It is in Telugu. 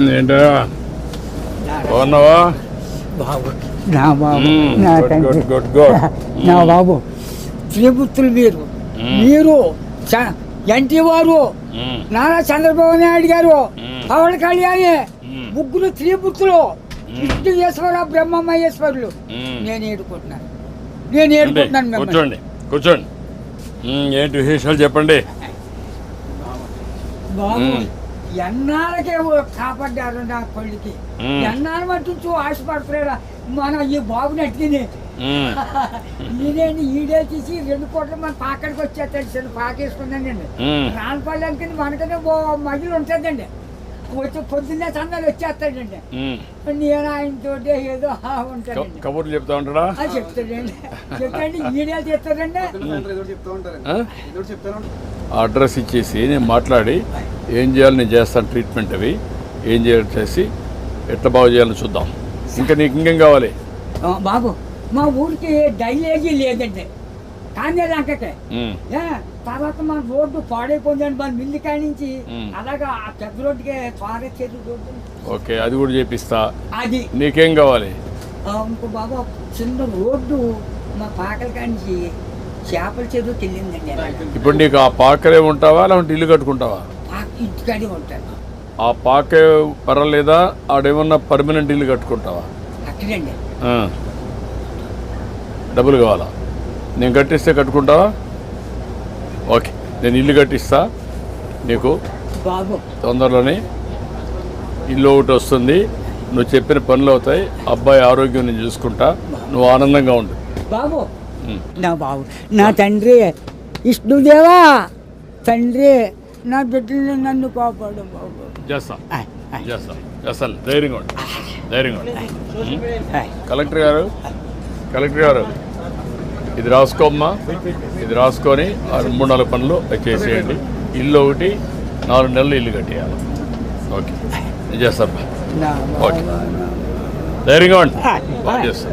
ఏంటా బాగున్నావా? బాబు నా బాబు నా తండ్రి గుడ్ గుడ్ నా బాబు శ్రీపుత్రులు మీరు ఎన్టీ వారు నారా చంద్రబాబు నాయుడు గారు పవన్ కళ్యాణ్ ముగ్గురు శ్రీపుత్రులు విష్ణుయేశ్వర బ్రహ్మమహేశ్వరులు నేను ఏడుకుంటున్నాను కూర్చోండి కూర్చోండి. ఏంటి విశేషాలు చెప్పండి. బాబు ఎన్నాళ్ళకే కాపాడ్డారు నా కొడుకి ఎన్నాళ్ళు మట్టు ఆశపడతారా మన ఈ బాబుని అట్టిని ఈడే తీసి 2 కోట్లు మన పాకడికి వచ్చేస్తాడు చిన్న పాకేసుకున్నానండి రానపల్లి మనకనే మహిళ ఉంటుందండి వచ్చి పొద్దున్నే సందాలు వచ్చేస్తాడండి నేను ఆయనతో ఏదో ఉంటానండి కబుర్లు చెప్తా ఉంటాడా? చెప్తాడండి చెప్తాండి ఈడే చెప్తాడండి అడ్రస్ ఇచ్చేసి నేను మాట్లాడి ఏం చేయాలి నేను చేస్తాను ట్రీట్మెంట్ అవి ఏం చేయాలి చేసి ఎట్లా బాగు చేయాలని చూద్దాం. ఇంకా నీకు ఇంకేం కావాలి? బాబు మా ఊరికి డైలేజీ లేదండి కానీ లంకకే తర్వాత మన రోడ్డు పాడైపోయిందండి మన మిల్లి కాడి నుంచి అలాగా ఆ పెద్ద రోడ్డుకి పారేసేది రోడ్డు. ఓకే, అది కూడా చేపిస్తా. అది నీకేం కావాలి? ఇంకో బాబు చిన్న రోడ్డు మా పాకల కాడి నుంచి చేపల చెరువుకి వెళ్ళిందండి. ఇప్పుడు నీకు ఆ పాకరే ఉంటావా లేకుంటే ఇల్లు కట్టుకుంటావా? ఇంటికాడే ఉంటాను. ఆ పాకే పర్వాలేదా? ఆడేమన్నా పర్మనెంట్ ఇల్లు కట్టుకుంటావా? అక్కడండి. డబ్బులు కావాలా? నేను కట్టిస్తే కట్టుకుంటావా? ఓకే, నేను ఇల్లు కట్టిస్తా నీకు. బాబు తొందరలోనే ఇల్లు ఒకటి వస్తుంది, నువ్వు చెప్పిన పనులు అవుతాయి, అబ్బాయి ఆరోగ్యం నేను చూసుకుంటా, నువ్వు ఆనందంగా ఉండు. బాబు నా బాబు నా తండ్రి విష్ణుదేవా తండ్రి నా బిడ్డల్ని నన్ను కాపాడు బాబు. చేస్తాను ధైర్యంగా ఉండు, ధైర్యంగా ఉండు. కలెక్టర్ గారు ఇది రాసుకోమ్మా, ఇది రాసుకొని 3-4 పనులు చేసేయండి. ఇల్లు ఒకటి 4 నెలలు ఇల్లు కట్టేయాలి. ఓకే, నేను చేస్తాను. ఓకే, ధైర్యంగా ఉండి బాగా చేస్తాను.